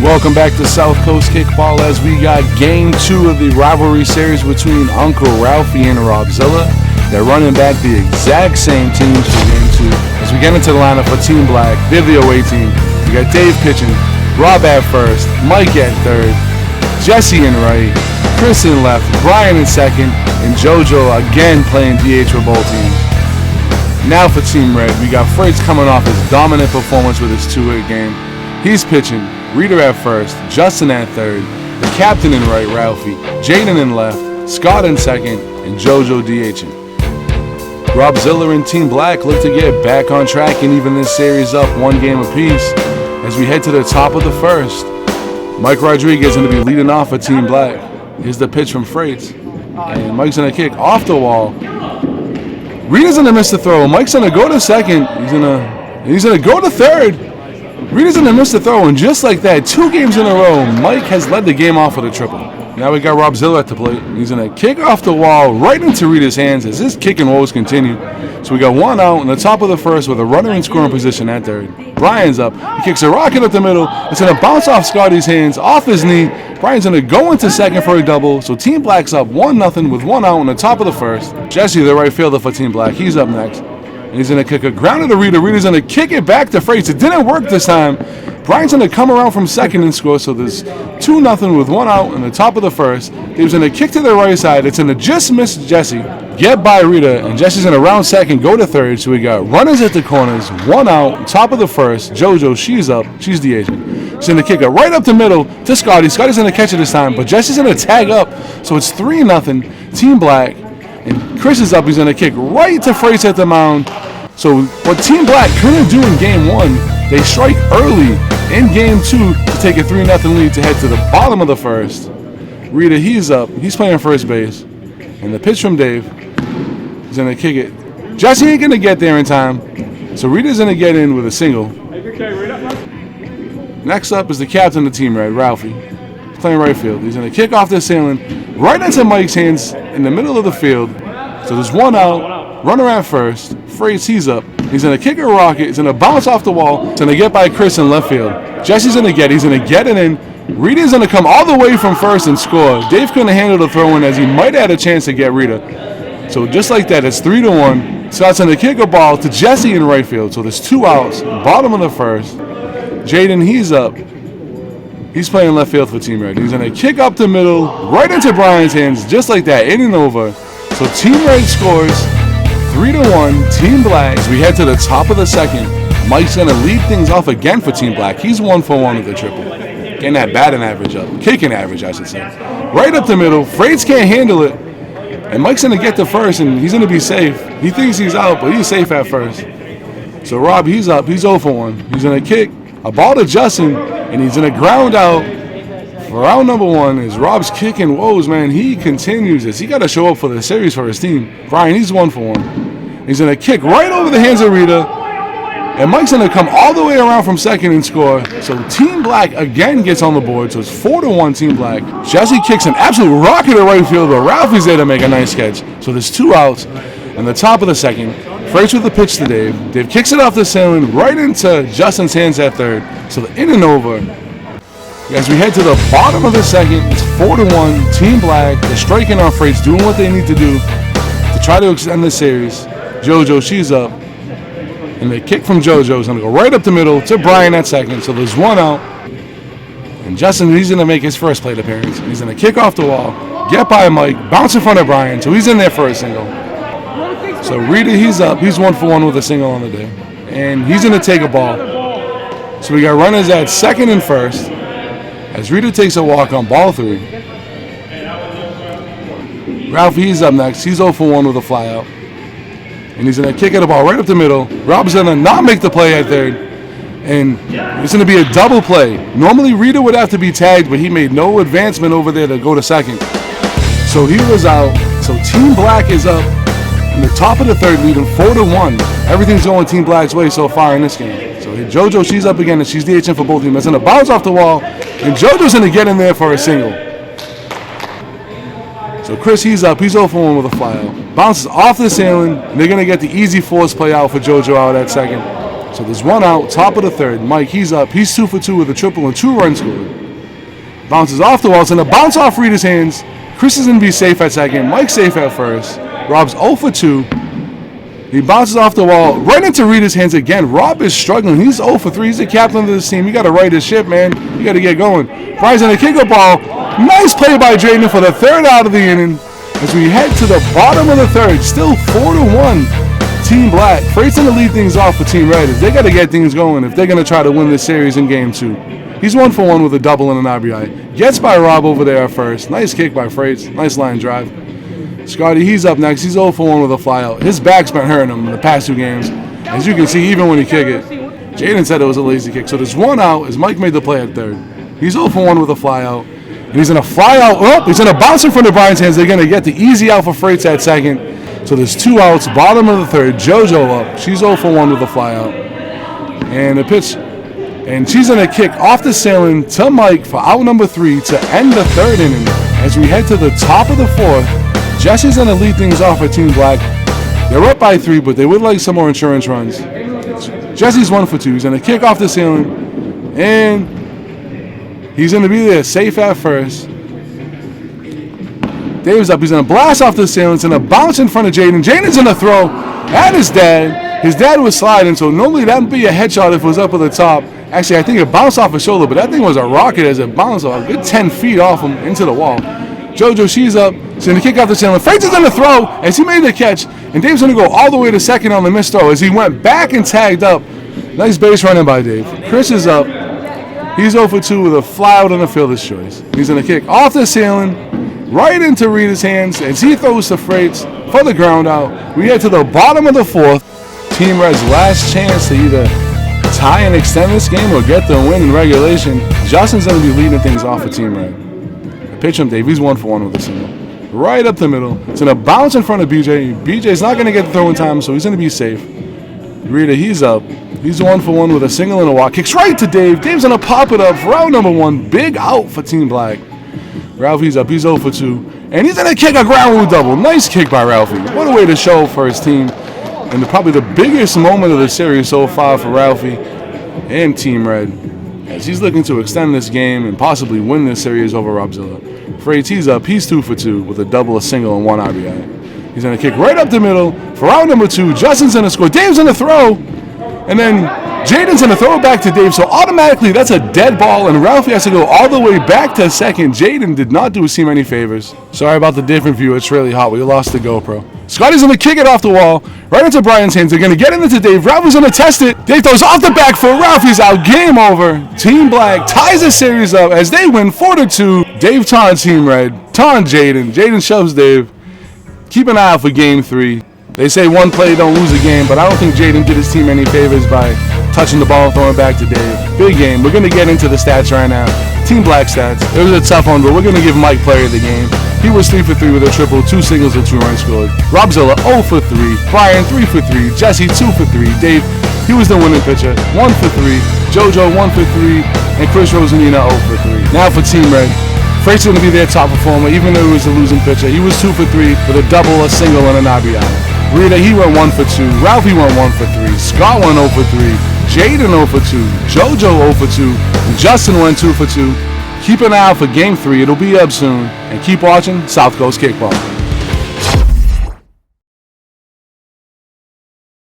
Welcome back to South Coast Kickball as we got Game 2 of the rivalry series between Uncle Ralfy and Rob Zilla. They're running back the exact same teams for Game 2. As we get into the lineup for Team Black, they're the away team. We got Dave pitching, Rob at first, Mike at third, Jesse in right, Chris in left, Brian in second, and JoJo again playing DH for both teams. Now for Team Red, we got Frates coming off his dominant performance with his 2-hit game. He's pitching, Rita at first, Justin at third, the captain in right, Ralfy, Jaden in left, Scott in second, and JoJo DHing. Rob Zilla and Team Black look to get back on track and even this series up 1 game apiece as we head to the top of the first. Mike Rodriguez going to be leading off for Team Black. Here's the pitch from Frates, and Mike's going to kick off the wall. Rita's going to miss the throw. Mike's going to go to second. He's going to go to third. Rita's going to miss the throw, and just like that, 2 games in a row, Mike has led the game off with a triple. Now we got Rob Zilla at the plate. He's going to kick off the wall right into Rita's hands as his kicking woes continue. So we got 1 out in the top of the first with a runner in scoring position at third. Brian's up. He kicks a rocket up the middle. It's going to bounce off Scotty's hands, off his knee. Brian's going to go into second for a double. So Team Black's up 1-0 with 1 out in the top of the first. Jesse, the right fielder for Team Black, he's up next. And he's going to kick a grounder to Rita. Rita's going to kick it back to Frates. It didn't work this time. Brian's going to come around from second and score. So there's 2-0 with 1 out in the top of the first. Dave's going to kick to the right side. It's going to just miss Jesse. Get by Rita. And Jesse's going to round second, go to third. So we got runners at the corners. 1 out, top of the first. JoJo, she's up. She's the agent. She's going to kick it right up the middle to Scotty. Scotty's going to catch it this time. But Jesse's going to tag up. So it's 3-0. Team Black. And Chris is up. He's going to kick right to Frates at the mound. So what Team Black couldn't do in Game 1, they strike early in Game 2 to take a 3-0 lead to head to the bottom of the first. Rita, he's up. He's playing first base. And the pitch from Dave, he's going to kick it. Jesse ain't going to get there in time. So Rita's going to get in with a single. Next up is the captain of Team Red, Ralfy. He's playing right field. He's going to kick off the ceiling right into Mike's hands in the middle of the field. So there's 1 out, runner at first. Frates, he's up. He's going to kick a rocket. He's going to bounce off the wall. He's going to get by Chris in left field. Jesse's going to get it. He's going to get it in. Rita's going to come all the way from first and score. Dave couldn't handle the throw in as he might have had a chance to get Rita. So just like that, it's 3-1. Scott's going to kick a ball to Jesse in right field. So there's 2 outs, bottom of the first. Jaden, he's up. He's playing left field for Team Red. He's going to kick up the middle, right into Brian's hands, just like that, in and over. So Team Red scores 3-1, Team Black. As we head to the top of the second, Mike's going to lead things off again for Team Black. He's 1 for 1 with the triple. Getting that batting average up. Kicking average, I should say. Right up the middle. Frates can't handle it. And Mike's going to get to first, and he's going to be safe. He thinks he's out, but he's safe at first. So Rob, he's up. He's 0 for 1. He's going to kick a ball to Justin, and he's going to ground out. For round number 1 is Rob's kicking woes, man. He continues this. He got to show up for the series for his team. Brian, he's 1 for 1. He's going to kick right over the hands of Rita. And Mike's going to come all the way around from second and score. So Team Black again gets on the board. So it's 4-1 Team Black. Jesse kicks an absolute rocket to right field, but Ralphie's there to make a nice catch. So there's 2 outs in the top of the second. Frates with the pitch to Dave. Dave kicks it off the ceiling right into Justin's hands at third. So the in and over. As we head to the bottom of the second, it's 4-1, Team Black. They're striking on Frates, doing what they need to do to try to extend the series. JoJo, she's up. And the kick from JoJo is going to go right up the middle to Brian at second. So there's 1 out. And Justin, he's going to make his first plate appearance. He's going to kick off the wall, get by Mike, bounce in front of Brian. So he's in there for a single. So Rita, he's up. He's 1 for 1 with a single on the day. And he's going to take a ball. So we got runners at second and first. As Rita takes a walk on ball 3. Ralphie, he's up next. He's 0 for 1 with a fly out. And he's going to kick it a ball right up the middle. Rob's going to not make the play at third. And it's going to be a double play. Normally Rita would have to be tagged, but he made no advancement over there to go to second. So he was out. So Team Black is up in the top of the third, leading 4-1. Everything's going Team Black's way so far in this game. So JoJo, she's up again, and she's DHing for both teams. That's going to bounce off the wall. And JoJo's going to get in there for a single. So Chris, he's up. He's 0 for 1 with a fly out. Bounces off the ceiling, and they're going to get the easy force play out for JoJo out at second. So there's 1 out, top of the third. Mike, he's up. He's 2 for 2 with a triple and 2 runs scored. Bounces off the wall. It's going to bounce off Rita's hands. Chris is going to be safe at second. Mike's safe at first. Rob's 0 for 2. He bounces off the wall right into Rita's hands again. Rob is struggling. He's 0 for 3. He's the captain of this team. You got to right his ship, man. You got to get going. Brian's going to kick a ball. Nice play by Jaden for the third out of the inning. As we head to the bottom of the third, still 4-1. Team Black. Frates going to lead things off for Team Red. They got to get things going if they're going to try to win this series in Game 2. He's 1 for 1 with a double and an RBI. Gets by Rob over there at first. Nice kick by Frates. Nice line drive. Scotty, he's up next. He's 0 for 1 with a flyout. His back's been hurting him in the past 2 games. As you can see, even when he kick it. Jaden said it was a lazy kick. So there's 1 out as Mike made the play at third. He's 0 for 1 with a flyout. And he's going to fly out. Oh, he's going to bounce in front of Brian's hands. They're going to get the easy out for Frates at second. So there's 2 outs. Bottom of the third. JoJo up. She's 0 for 1 with a flyout. And the pitch. And she's going to kick off the ceiling to Mike for out number 3 to end the third inning. As we head to the top of the fourth, Jesse's going to lead things off for Team Black. They're up by 3, but they would like some more insurance runs. Jesse's 1 for 2. He's going to kick off the ceiling. And he's going to be there safe at first. Dave's up. He's going to blast off the ceiling. It's going to bounce in front of Jaden. Jaden's going to throw at his dad. His dad was sliding, so normally that would be a headshot if it was up at the top. Actually, I think it bounced off his shoulder, but that thing was a rocket as it bounced off a good 10 feet off him into the wall. JoJo, she's up. She's going to kick off the ceiling. Frates is going to throw as he made the catch, and Dave's going to go all the way to second on the missed throw as he went back and tagged up. Nice base running by Dave. Chris is up. He's 0 for 2 with a fly out on the fielder's choice. He's going to kick off the ceiling, right into Rita's hands as he throws to Frates for the ground out. We head to the bottom of the fourth. Team Red's last chance to either tie and extend this game or get the win in regulation. Justin's going to be leading things off for Team Red. Pitch him, Dave. He's 1 for 1 with a single. Right up the middle. It's going to bounce in front of BJ. BJ's not going to get the throw in time, so he's going to be safe. Rita, he's up. He's 1 for 1 with a single and a walk. Kicks right to Dave. Dave's going to pop it up for out number 1. Big out for Team Black. Ralphie's up. He's 0 for 2. And he's going to kick a ground rule double. Nice kick by Ralphie. What a way to show for his team. And probably the biggest moment of the series so far for Ralphie and Team Red, as he's looking to extend this game and possibly win this series over Rob Zilla. Frates, he's up. He's 2 for 2 with a double, a single, and 1 RBI. He's going to kick right up the middle for out number 2. Justin's going to score. Dave's going to throw. And then Jaden's going to throw it back to Dave. So automatically that's a dead ball, and Ralphie has to go all the way back to second. Jaden did not do his team any favors. Sorry about the different view. It's really hot. We lost the GoPro. Scotty's going to kick it off the wall, right into Brian's hands. They're going to get it into Dave. Ralphie's going to test it. Dave throws off the back foot. Ralphie's out. Game over. Team Black ties the series up as they win 4-2. Dave taunts Team Red. Taunt Jaden. Jaden shoves Dave. Keep an eye out for Game 3. They say one play don't lose a game, but I don't think Jaden did his team any favors by touching the ball and throwing it back to Dave. Big game. We're going to get into the stats right now. Team Black stats. It was a tough one, but we're going to give Mike player of the game. He was 3 for 3 with a triple, 2 singles, and 2 runs scored. Rob Zilla, 0 for 3. Brian, 3 for 3. Jesse, 2 for 3. Dave, he was the winning pitcher, 1 for 3. JoJo, 1 for 3. And Chris Rosanina, 0 for 3. Now for Team Red. Frates going to be their top performer, even though he was a losing pitcher. He was 2 for 3 with a double, a single, and an RBI. Rita, he went 1 for 2. Ralphie went 1 for 3. Scott went 0 for 3. Jaden 0 for 2. JoJo 0 for 2. And Justin went 2 for 2. Keep an eye out for Game 3. It'll be up soon. And keep watching South Coast Kickball.